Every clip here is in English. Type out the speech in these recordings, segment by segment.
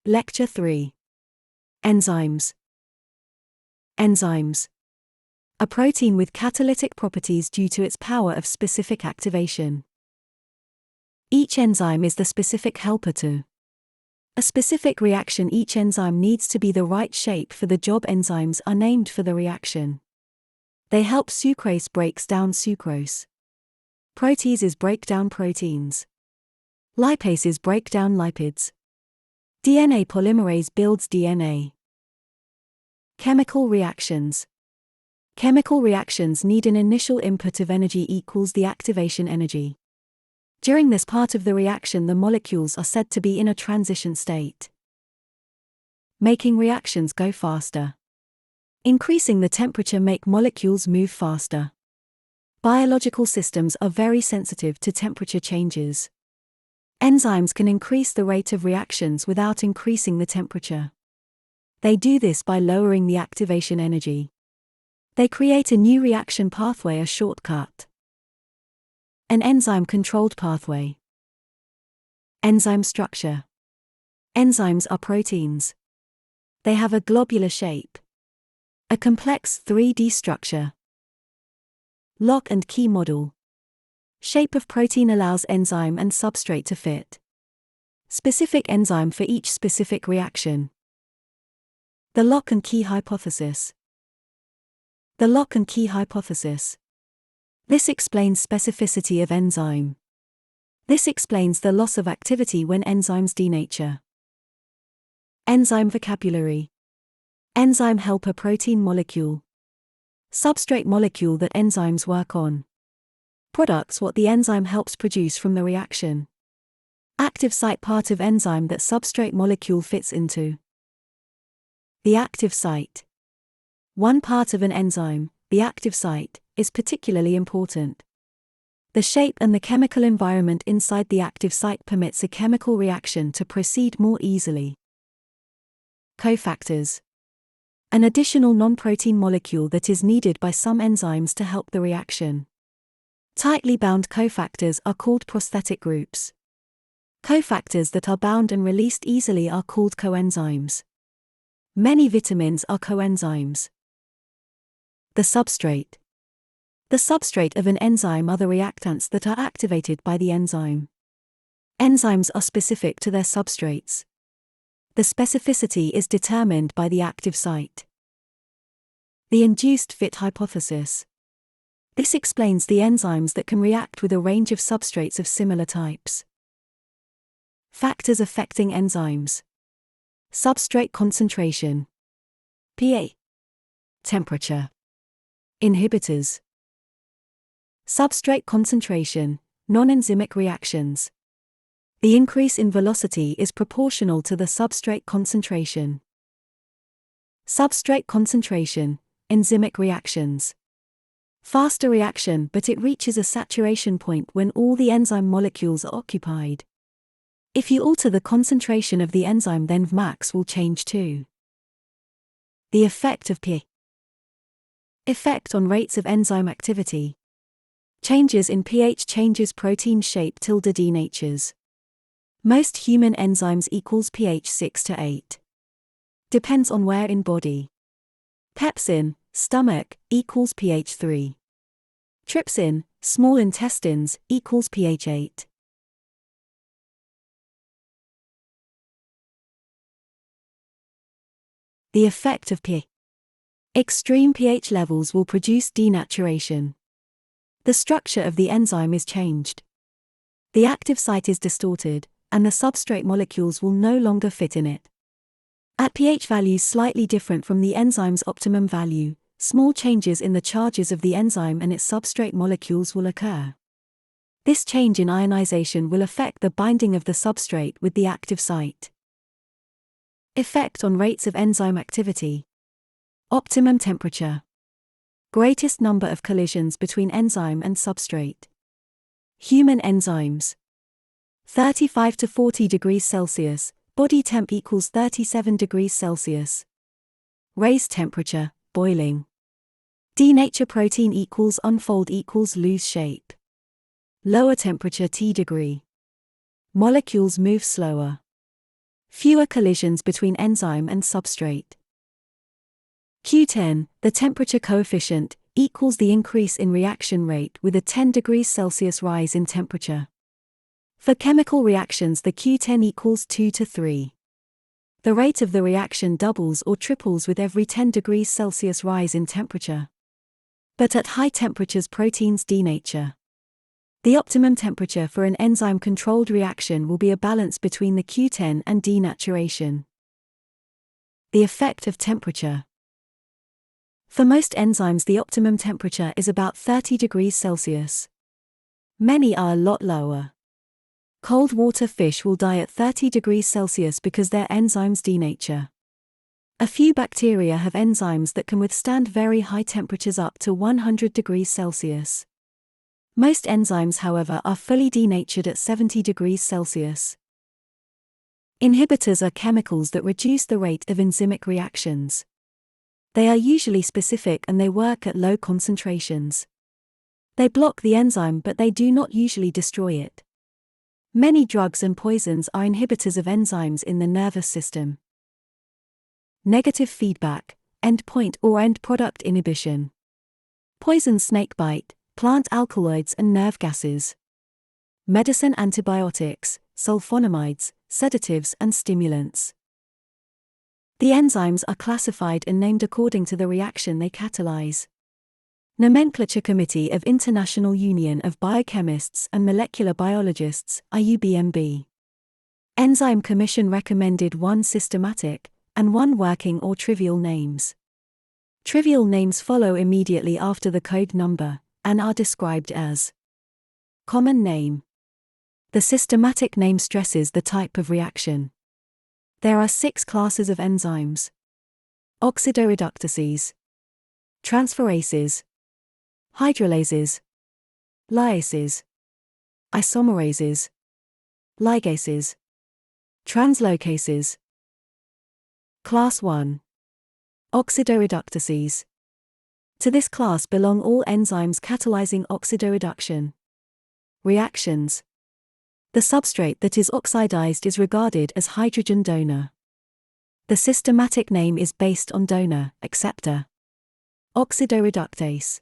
Lecture 3. Enzymes. Enzymes. A protein with catalytic properties due to its power of specific activation. Each enzyme is the specific helper to a specific reaction. Each enzyme needs to be the right shape for the job. Enzymes are named for the reaction. They help sucrase breaks down sucrose. Proteases break down proteins. Lipases break down lipids. DNA polymerase builds DNA. Chemical reactions. Chemical reactions need an initial input of energy equals the activation energy. During this part of the reaction, the molecules are said to be in a transition state, making reactions go faster. Increasing the temperature make molecules move faster. Biological systems are very sensitive to temperature changes. Enzymes can increase the rate of reactions without increasing the temperature. They do this by lowering the activation energy. They create a new reaction pathway, a shortcut. An enzyme-controlled pathway. Enzyme structure. Enzymes are proteins. They have a globular shape, a complex 3D structure. Lock and key model. Shape of protein allows enzyme and substrate to fit. Specific enzyme for each specific reaction. The lock and key hypothesis. The lock and key hypothesis. This explains specificity of enzyme. This explains the loss of activity when enzymes denature. Enzyme vocabulary. Enzyme helper protein molecule. Substrate molecule that enzymes work on. Products what the enzyme helps produce from the reaction. Active site part of enzyme that substrate molecule fits into. The active site. One part of an enzyme, the active site, is particularly important. The shape and the chemical environment inside the active site permits a chemical reaction to proceed more easily. Cofactors. An additional non-protein molecule that is needed by some enzymes to help the reaction. Tightly bound cofactors are called prosthetic groups. Cofactors that are bound and released easily are called coenzymes. Many vitamins are coenzymes. The substrate. The substrate of an enzyme are the reactants that are activated by the enzyme. Enzymes are specific to their substrates. The specificity is determined by the active site. The induced fit hypothesis. This explains the enzymes that can react with a range of substrates of similar types. Factors affecting enzymes. Substrate concentration. pH. Temperature. Inhibitors. Substrate concentration, non-enzymic reactions. The increase in velocity is proportional to the substrate concentration. Substrate concentration, enzymic reactions. Faster reaction, but it reaches a saturation point when all the enzyme molecules are occupied. If you alter the concentration of the enzyme, then Vmax will change too. The effect of pH. Effect on rates of enzyme activity. Changes in pH changes protein shape tilde denatures. Most human enzymes equals pH 6 to 8. Depends on where in body. Pepsin, stomach, equals pH 3. Trypsin, small intestines, equals pH 8. The effect of pH. Extreme pH levels will produce denaturation. The structure of the enzyme is changed. The active site is distorted, and the substrate molecules will no longer fit in it. At pH values slightly different from the enzyme's optimum value, small changes in the charges of the enzyme and its substrate molecules will occur. This change in ionization will affect the binding of the substrate with the active site. Effect on rates of enzyme activity. Optimum temperature. Greatest number of collisions between enzyme and substrate. Human enzymes. 35 to 40 degrees Celsius, body temp equals 37 degrees Celsius. Raised temperature, boiling. Denature protein equals unfold equals lose shape. Lower temperature T degree. Molecules move slower. Fewer collisions between enzyme and substrate. Q10, the temperature coefficient, equals the increase in reaction rate with a 10 degrees Celsius rise in temperature. For chemical reactions, the Q10 equals 2 to 3. The rate of the reaction doubles or triples with every 10 degrees Celsius rise in temperature. But at high temperatures, proteins denature. The optimum temperature for an enzyme-controlled reaction will be a balance between the Q10 and denaturation. The effect of temperature. For most enzymes, the optimum temperature is about 30 degrees Celsius. Many are a lot lower. Cold water fish will die at 30 degrees Celsius because their enzymes denature. A few bacteria have enzymes that can withstand very high temperatures up to 100 degrees Celsius. Most enzymes, however, are fully denatured at 70 degrees Celsius. Inhibitors are chemicals that reduce the rate of enzymic reactions. They are usually specific and they work at low concentrations. They block the enzyme, but they do not usually destroy it. Many drugs and poisons are inhibitors of enzymes in the nervous system. Negative feedback, endpoint or end product inhibition. Poison, snakebite, plant alkaloids and nerve gases. Medicine, antibiotics, sulfonamides, sedatives and stimulants. The enzymes are classified and named according to the reaction they catalyze. Nomenclature Committee of International Union of Biochemists and Molecular Biologists, IUBMB. Enzyme Commission recommended 1 systematic and 1 working or trivial names. Trivial names follow immediately after the code number and are described as common name. The systematic name stresses the type of reaction. There are 6 classes of enzymes: oxidoreductases, transferases, hydrolases, lyases, isomerases, ligases, translocases. Class 1. Oxidoreductases. To this class belong all enzymes catalyzing oxidoreduction reactions. The substrate that is oxidized is regarded as hydrogen donor. The systematic name is based on donor, acceptor. Oxidoreductase.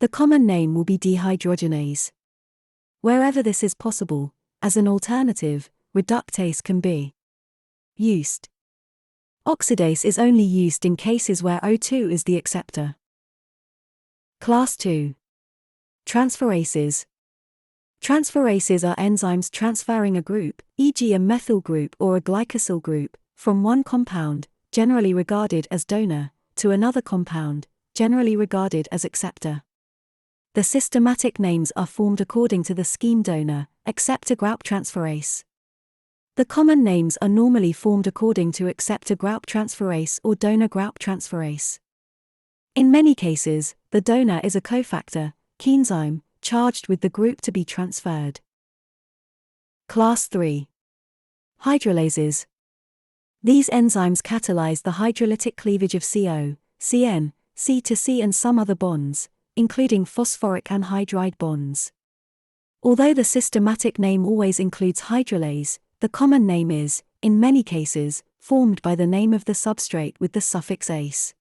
The common name will be dehydrogenase. Wherever this is possible, as an alternative, reductase can be used. Oxidase is only used in cases where O2 is the acceptor. Class 2. Transferases. Transferases are enzymes transferring a group, e.g. a methyl group or a glycosyl group, from one compound, generally regarded as donor, to another compound, generally regarded as acceptor. The systematic names are formed according to the scheme donor, acceptor group transferase. The common names are normally formed according to acceptor group transferase or donor group transferase. In many cases, the donor is a cofactor, coenzyme, charged with the group to be transferred. Class 3. Hydrolases. These enzymes catalyze the hydrolytic cleavage of CO, CN, C to C and some other bonds, including phosphoric anhydride bonds. Although the systematic name always includes hydrolase, the common name is, in many cases, formed by the name of the substrate with the suffix ase.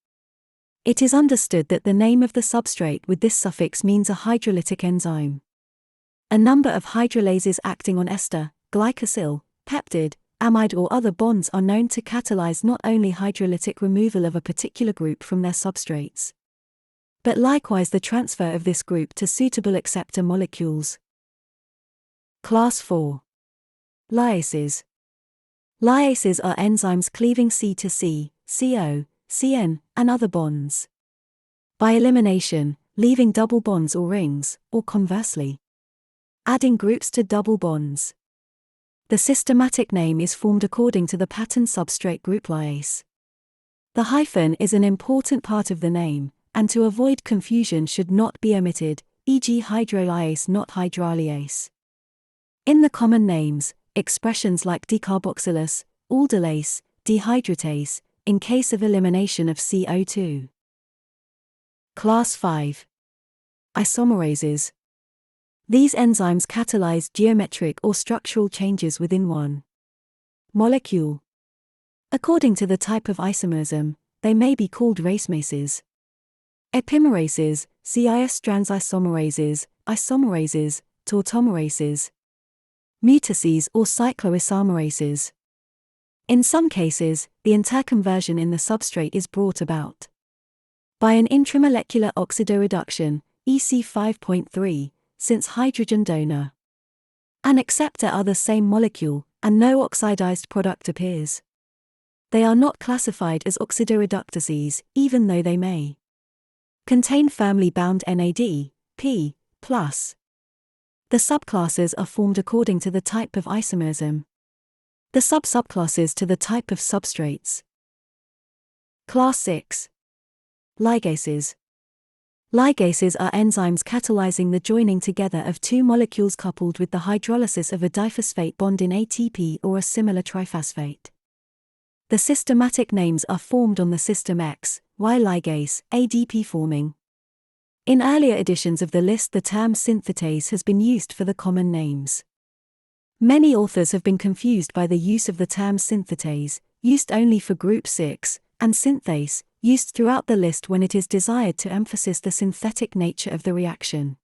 It is understood that the name of the substrate with this suffix means a hydrolytic enzyme. A number of hydrolases acting on ester, glycosyl, peptide, amide or other bonds are known to catalyze not only hydrolytic removal of a particular group from their substrates, but likewise the transfer of this group to suitable acceptor molecules. Class 4. Lyases. Lyases are enzymes cleaving C to C, CO, CN, and other bonds. By elimination, leaving double bonds or rings, or conversely, adding groups to double bonds. The systematic name is formed according to the pattern substrate group lyase. The hyphen is an important part of the name, and to avoid confusion should not be omitted, e.g. hydrolyase not hydrolyase. In the common names, expressions like decarboxylase, aldolase, dehydratase, in case of elimination of CO2. Class 5. Isomerases. These enzymes catalyze geometric or structural changes within one Molecule. According to the type of isomerism, they may be called racemases. Epimerases, CIS strands isomerases, tautomerases. Mutases or cycloisomerases. In some cases, the interconversion in the substrate is brought about by an intramolecular oxidoreduction, EC 5.3, since hydrogen donor. An acceptor are the same molecule, and no oxidized product appears. They are not classified as oxidoreductases, even though they may contain firmly bound NAD, P+. The subclasses are formed according to the type of isomerism. The subclasses to the type of substrates. Class 6. Ligases. Ligases are enzymes catalyzing the joining together of two molecules coupled with the hydrolysis of a diphosphate bond in ATP or a similar triphosphate. The systematic names are formed on the system X, Y ligase, ADP forming. In earlier editions of the list, the term synthetase has been used for the common names. Many authors have been confused by the use of the term synthetase, used only for group 6, and synthase, used throughout the list when it is desired to emphasize the synthetic nature of the reaction.